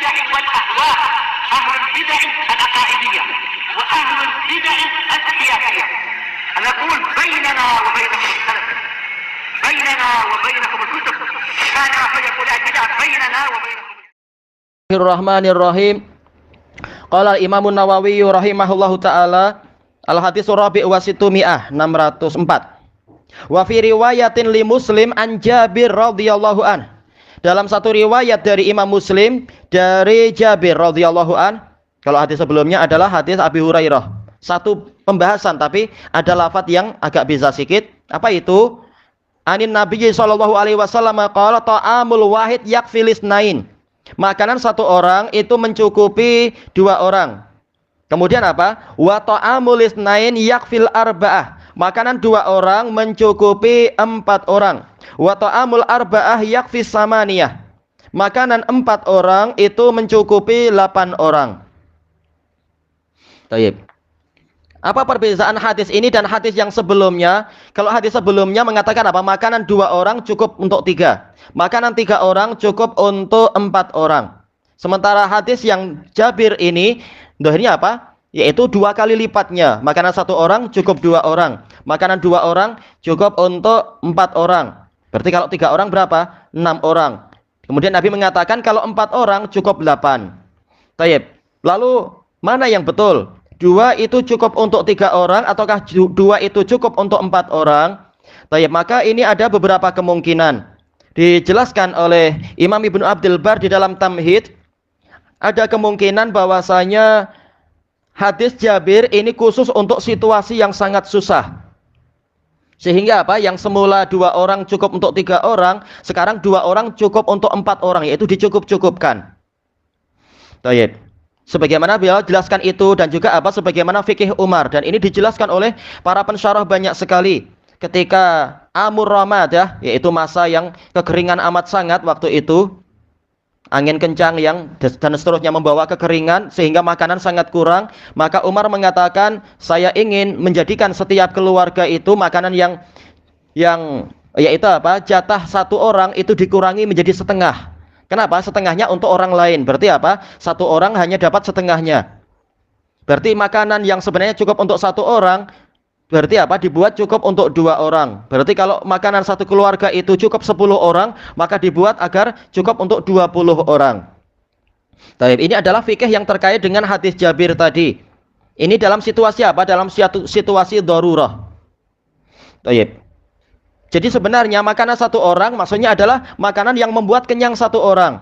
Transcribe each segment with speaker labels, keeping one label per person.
Speaker 1: البدع والأهواء، أهل البدع العقائدية وأهل البدع السياسية. نقول بيننا وبينكم السلف، بيننا وبينكم الكتب، كان فيقول البدع بيننا وبينكم.
Speaker 2: Bismillahirrahmanirrahim. Qala Imam Nawawi rahimahullahu taala al-hadits rabi' wa situmi'ah 604. Wa fi riwayatin li Muslim an Jabir radhiyallahu an. Dalam satu riwayat dari Imam Muslim dari Jabir radhiyallahu an. Kalau hadis sebelumnya adalah hadis Abi Hurairah. Satu pembahasan tapi ada lafaz yang agak beza sedikit. Apa itu? Anin Nabi sallallahu alaihi wasallam qala ta'amul wahid yakfilis nain. Makanan satu orang itu mencukupi dua orang. Kemudian apa? Wa ta'amul isnain yakfil arba'ah. Makanan dua orang mencukupi empat orang. Wa ta'amul arba'ah yakfis samaniyah. Makanan empat orang itu mencukupi 8 orang. Baik. Apa perbedaan hadis ini dan hadis yang sebelumnya? Kalau hadis sebelumnya mengatakan apa? Makanan dua orang cukup untuk 3. Makanan 3 orang cukup untuk 4 orang. Sementara hadis yang Jabir ini, dohirnya apa? Yaitu 2 kali lipatnya. Makanan 1 orang cukup 2 orang. Makanan 2 orang cukup untuk 4 orang. Berarti kalau 3 orang berapa? 6 orang. Kemudian Nabi mengatakan kalau 4 orang cukup 8. Taib. Lalu mana yang betul? 2 itu cukup untuk 3 orang ataukah 2 itu cukup untuk 4 orang? Taib. Maka ini ada beberapa kemungkinan. Dijelaskan oleh Imam Ibnu Abdul Bar di dalam Tamhid. Ada kemungkinan bahwasanya hadis Jabir ini khusus untuk situasi yang sangat susah. Sehingga apa? Yang semula 2 orang cukup untuk 3 orang, sekarang 2 orang cukup untuk 4 orang, yaitu dicukup-cukupkan. Baik. Sebagaimana beliau jelaskan itu dan juga apa? Sebagaimana fikih Umar, dan ini dijelaskan oleh para pensyarah banyak sekali. Ketika Amur Ramadah, yaitu masa yang kekeringan amat sangat waktu itu, angin kencang yang dan seterusnya membawa kekeringan sehingga makanan sangat kurang, maka Umar mengatakan, saya ingin menjadikan setiap keluarga itu makanan yang yaitu apa? Jatah 1 orang itu dikurangi menjadi setengah. Kenapa? Setengahnya untuk orang lain. Berarti apa? 1 orang hanya dapat setengahnya. Berarti makanan yang sebenarnya cukup untuk 1 orang, berarti apa? Dibuat cukup untuk 2 orang. Berarti kalau makanan 1 keluarga itu cukup 10 orang, maka dibuat agar cukup untuk 20 orang. Baik, ini adalah fikih yang terkait dengan hadis Jabir tadi. Ini dalam situasi apa? Dalam situasi darurah. Baik. Jadi sebenarnya makanan 1 orang maksudnya adalah makanan yang membuat kenyang 1 orang.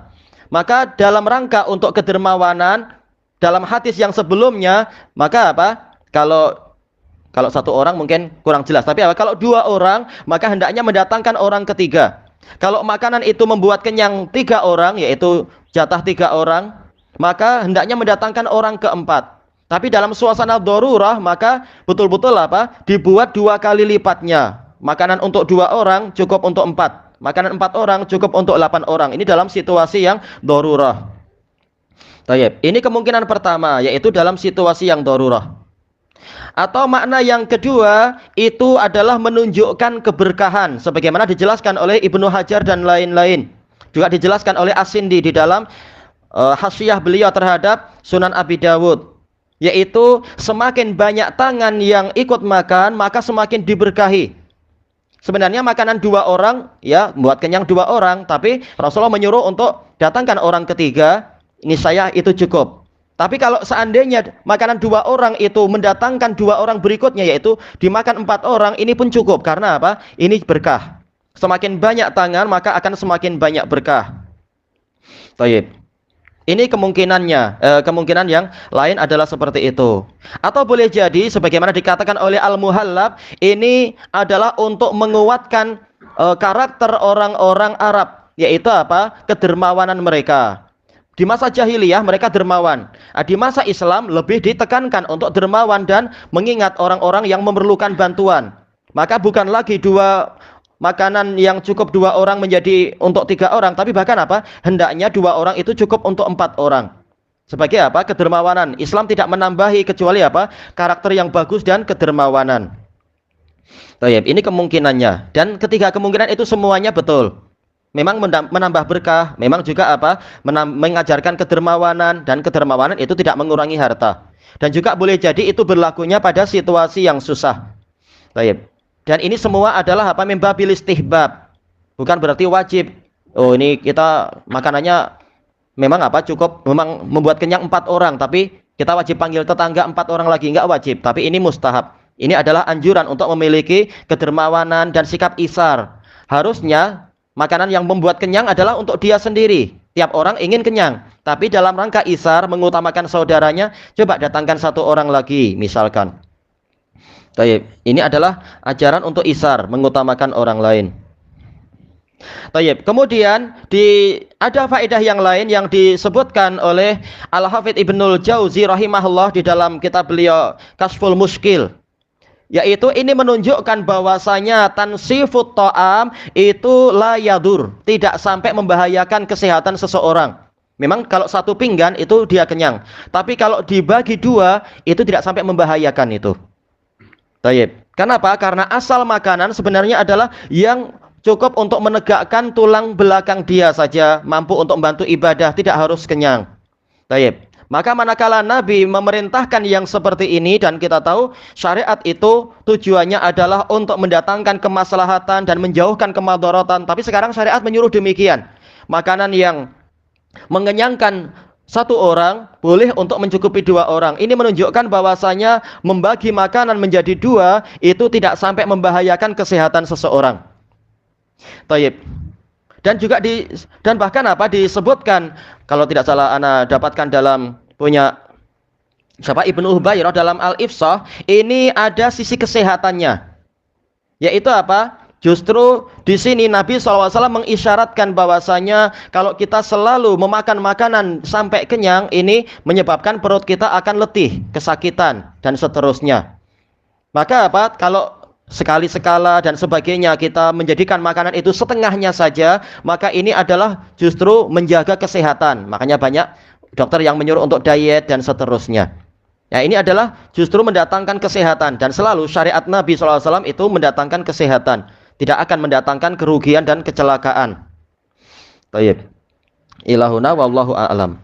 Speaker 2: Maka dalam rangka untuk kedermawanan, dalam hadis yang sebelumnya, maka apa? Kalau 1 orang mungkin kurang jelas. Tapi apa? Kalau 2 orang, maka hendaknya mendatangkan orang ketiga. Kalau makanan itu membuat kenyang 3 orang, yaitu jatah 3 orang, maka hendaknya mendatangkan orang keempat. Tapi dalam suasana darurah, maka betul-betul apa? Dibuat 2 kali lipatnya. Makanan untuk 2 orang cukup untuk 4. Makanan 4 orang cukup untuk 8 orang. Ini dalam situasi yang darurah. Baik. Ini kemungkinan pertama, yaitu dalam situasi yang darurah. Atau makna yang kedua itu adalah menunjukkan keberkahan sebagaimana dijelaskan oleh Ibnu Hajar dan lain-lain. Juga dijelaskan oleh As-Sindi di dalam hasyiah beliau terhadap Sunan Abi Dawud, yaitu semakin banyak tangan yang ikut makan maka semakin diberkahi. Sebenarnya makanan 2 orang ya buat kenyang 2 orang, tapi Rasulullah menyuruh untuk datangkan orang ketiga, ini saya itu cukup. Tapi kalau seandainya makanan 2 orang itu mendatangkan 2 orang berikutnya, yaitu dimakan 4 orang, ini pun cukup. Karena apa? Ini berkah. Semakin banyak tangan, maka akan semakin banyak berkah. Baik. Ini kemungkinannya. Kemungkinan yang lain adalah seperti itu. Atau boleh jadi, sebagaimana dikatakan oleh Al-Muhallab, ini adalah untuk menguatkan karakter orang-orang Arab. Yaitu apa? Kedermawanan mereka. Di masa jahiliyah mereka dermawan. Di masa Islam lebih ditekankan untuk dermawan dan mengingat orang-orang yang memerlukan bantuan. Maka bukan lagi 2 makanan yang cukup 2 orang menjadi untuk 3 orang, tapi bahkan apa? Hendaknya 2 orang itu cukup untuk 4 orang. Sebagai apa? Kedermawanan. Islam tidak menambahi kecuali apa? Karakter yang bagus dan kedermawanan. Baik, ini kemungkinannya. Dan ketiga kemungkinan itu semuanya betul. memang menambah berkah, memang juga apa? Mengajarkan kedermawanan, dan kedermawanan itu tidak mengurangi harta. Dan juga boleh jadi itu berlakunya pada situasi yang susah. Baik. Dan ini semua adalah apa? Membabil istihbab. Bukan berarti wajib. Oh, ini kita makanannya memang apa? Cukup memang membuat kenyang 4 orang, tapi kita wajib panggil tetangga 4 orang lagi, enggak wajib. Tapi ini mustahab. Ini adalah anjuran untuk memiliki kedermawanan dan sikap isar. Harusnya makanan yang membuat kenyang adalah untuk dia sendiri. Tiap orang ingin kenyang, tapi dalam rangka isar mengutamakan saudaranya, coba datangkan 1 orang lagi misalkan. Baik, ini adalah ajaran untuk isar, mengutamakan orang lain. Baik, kemudian ada faedah yang lain yang disebutkan oleh Al-Hafidz Ibnul Jauzi rahimahullah di dalam kitab beliau Kasful Muskil. Yaitu ini menunjukkan bahwasanya tansifut ta'am itu la yadur, tidak sampai membahayakan kesehatan seseorang. Memang kalau 1 pinggan itu dia kenyang, tapi kalau dibagi 2 itu tidak sampai membahayakan itu. Baik. Kenapa? Karena asal makanan sebenarnya adalah yang cukup untuk menegakkan tulang belakang dia saja, mampu untuk membantu ibadah, tidak harus kenyang. Baik. Maka manakala Nabi memerintahkan yang seperti ini, dan kita tahu syariat itu tujuannya adalah untuk mendatangkan kemaslahatan dan menjauhkan kemadharatan, tapi sekarang syariat menyuruh demikian. Makanan yang mengenyangkan 1 orang boleh untuk mencukupi 2 orang. Ini menunjukkan bahwasanya membagi makanan menjadi 2 itu tidak sampai membahayakan kesehatan seseorang. Taib. Dan juga dan bahkan apa disebutkan, kalau tidak salah ana dapatkan dalam punya Ibnu Hubairah dalam Al-Ifsah, ini ada sisi kesehatannya. Yaitu apa? Justru di sini Nabi SAW mengisyaratkan bahwasanya kalau kita selalu memakan makanan sampai kenyang, ini menyebabkan perut kita akan letih, kesakitan, dan seterusnya. Maka apa? Kalau sekali-sekala dan sebagainya kita menjadikan makanan itu setengahnya saja, maka ini adalah justru menjaga kesehatan. Makanya banyak dokter yang menyuruh untuk diet dan seterusnya. Ya, ini adalah justru mendatangkan kesehatan, dan selalu syariat Nabi SAW itu mendatangkan kesehatan, tidak akan mendatangkan kerugian dan kecelakaan. Baik. Ilahuna wallahu a'lam.